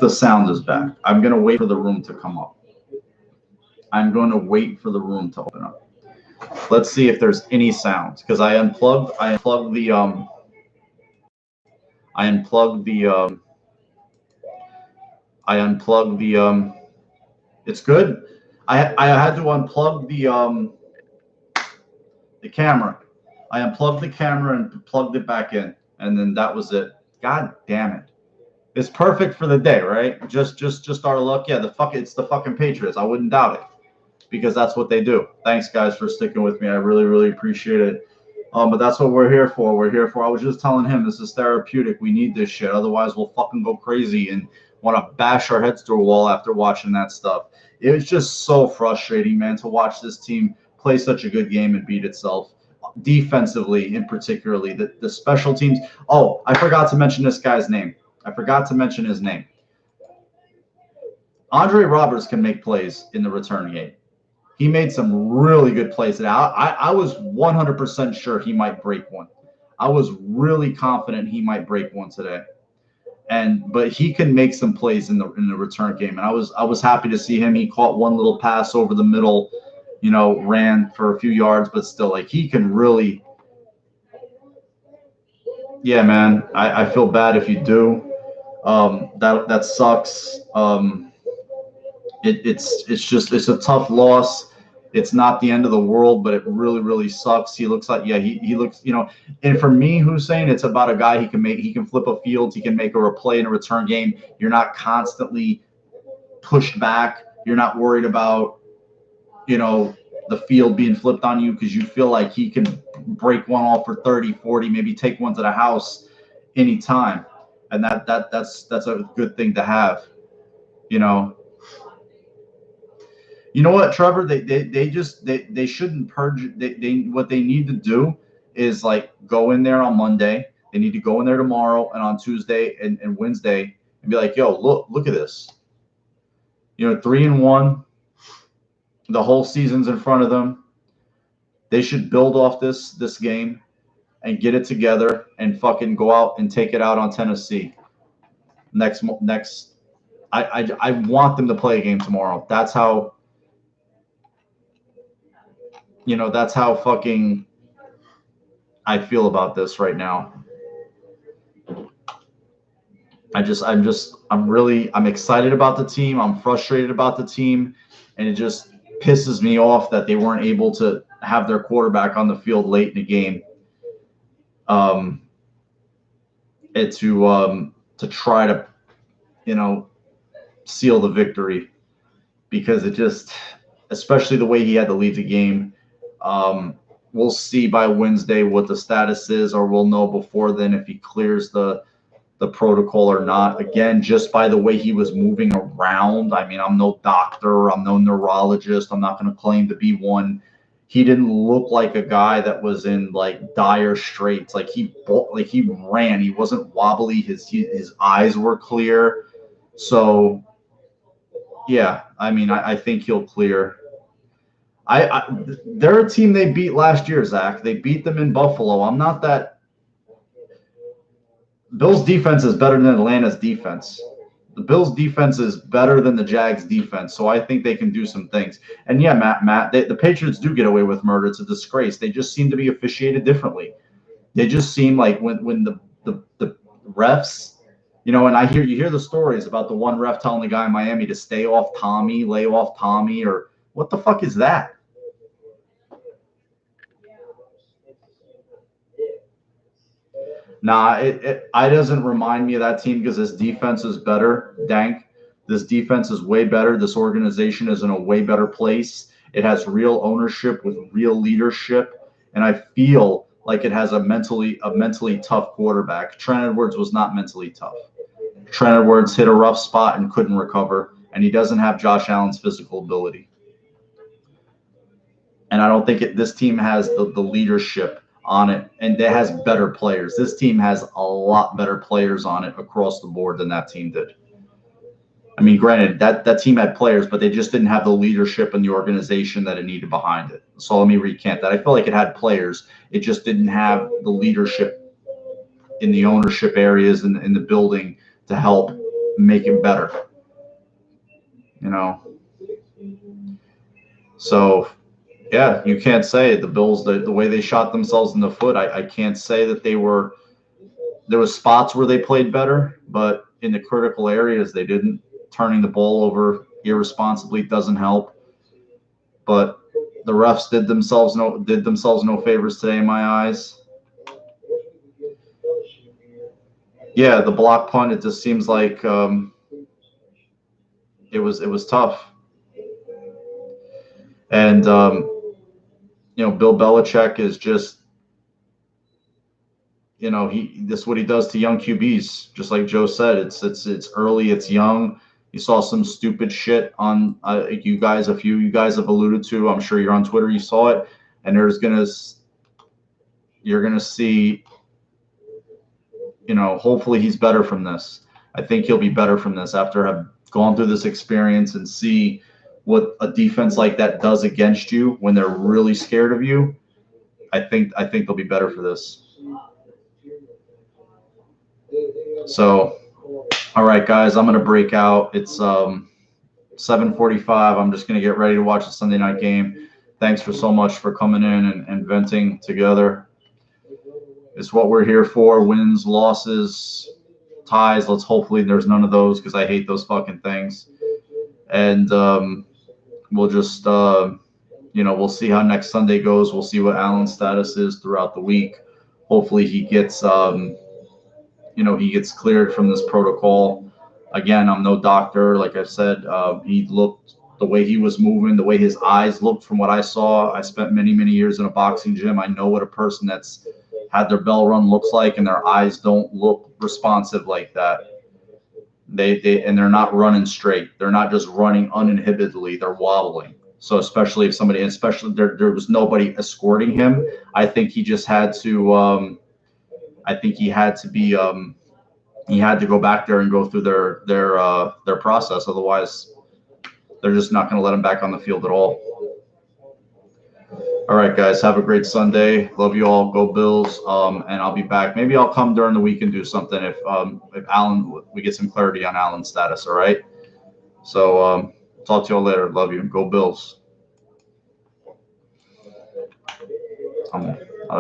hope the sound is back. I'm going to wait for the room to come up. I'm going to wait for the room to open up. Let's see if there's any sounds because I unplugged the it's good. I had to unplug the camera. I unplugged the camera and plugged it back in, and then that was it. God damn it. It's perfect for the day, right? Just our luck. Yeah, it's the fucking Patriots. I wouldn't doubt it because that's what they do. Thanks guys for sticking with me. I really, really appreciate it. But that's what we're here for. I was just telling him this is therapeutic. We need this shit. Otherwise we'll fucking go crazy and want to bash our heads through a wall after watching that stuff. It was just so frustrating, man, to watch this team play such a good game and beat itself. Defensively, in particularly, the special teams. Oh, I forgot to mention this guy's name. I forgot to mention his name. Andre Roberts can make plays in the return game. He made some really good plays. I was 100% sure he might break one. I was really confident he might break one today. But he can make some plays in the return game. And I was happy to see him. He caught one little pass over the middle, ran for a few yards, but still, like, he can really. Yeah, man, I feel bad if you do. That sucks. It's a tough loss. It's not the end of the world, but it really, really sucks. He looks like, he looks, and for me, Hussein, it's about a guy he can flip a field, he can make a play in a return game. You're not constantly pushed back. You're not worried about, the field being flipped on you because you feel like he can break one off for 30, 40, maybe take one to the house anytime. And that's a good thing to have, You know what, Trevor? They shouldn't purge. What they need to do is like go in there on Monday. They need to go in there tomorrow and on Tuesday and Wednesday and be like, yo, look at this. 3-1. The whole season's in front of them. They should build off this game and get it together and fucking go out and take it out on Tennessee. Next. I want them to play a game tomorrow. That's how. That's how fucking I feel about this right now. I'm excited about the team. I'm frustrated about the team. And it just pisses me off that they weren't able to have their quarterback on the field late in the game. And to try to, seal the victory because it just, especially the way he had to leave the game. We'll see by Wednesday what the status is, or we'll know before then if he clears the protocol or not. Again, just by the way he was moving around. I mean, I'm no doctor. I'm no neurologist. I'm not going to claim to be one. He didn't look like a guy that was in like dire straits. Like he ran. He wasn't wobbly. His eyes were clear. So, yeah, I mean, I think he'll clear. They're a team they beat last year, Zach. They beat them in Buffalo. I'm not that. Bills' defense is better than Atlanta's defense. The Bills' defense is better than the Jags' defense, so I think they can do some things. And yeah, Matt, the Patriots do get away with murder. It's a disgrace. They just seem to be officiated differently. They just seem like when the refs, and you hear the stories about the one ref telling the guy in Miami to lay off Tommy, or what the fuck is that? Nah, it doesn't remind me of that team because this defense is better, Dank. This defense is way better. This organization is in a way better place. It has real ownership with real leadership, and I feel like it has a mentally tough quarterback. Trent Edwards was not mentally tough. Trent Edwards hit a rough spot and couldn't recover, and he doesn't have Josh Allen's physical ability. And I don't think this team has the leadership on it, and it has better players. This team has a lot better players on it across the board than that team did. I mean, granted, that team had players, but they just didn't have the leadership and the organization that it needed behind it. So let me recant that. I feel like it had players. It just didn't have the leadership in the ownership areas in the building to help make it better. You know. So yeah, you can't say the Bills the way they shot themselves in the foot. I can't say that they were. There was spots where they played better, but in the critical areas they didn't. Turning the ball over irresponsibly doesn't help. But the refs did themselves no favors today in my eyes. Yeah, the block punt. It just seems like it was tough. And Bill Belichick is just, this is what he does to young QBs. Just like Joe said, it's early, it's young. You saw some stupid shit on you guys. A few you guys have alluded to. I'm sure you're on Twitter. You saw it, and you're gonna see. Hopefully he's better from this. I think he'll be better from this after have gone through this experience and see what a defense like that does against you when they're really scared of you. I think they'll be better for this. So, all right, guys, I'm gonna break out. It's 7:45. I'm just gonna get ready to watch the Sunday night game. Thanks so much for coming in and venting together. It's what we're here for. Wins, losses, ties. Hopefully there's none of those because I hate those fucking things. And we'll just we'll see how next Sunday goes. We'll see what Allen's status is throughout the week. Hopefully he gets he gets cleared from this protocol. Again, I'm no doctor. Like I said, he looked the way he was moving, the way his eyes looked from what I saw. I spent many, many years in a boxing gym. I know what a person that's had their bell run looks like, and their eyes don't look responsive like that. They're not running straight. They're not just running uninhibitedly. They're wobbling. So especially if there was nobody escorting him, I think he just had to. I think he had to be. He had to go back there and go through their process. Otherwise, they're just not going to let him back on the field at all. All right, guys, have a great Sunday. Love you all. Go Bills. And I'll be back. Maybe I'll come during the week and do something if Allen, we get some clarity on Allen's status. All right. So talk to you all later. Love you. Go Bills.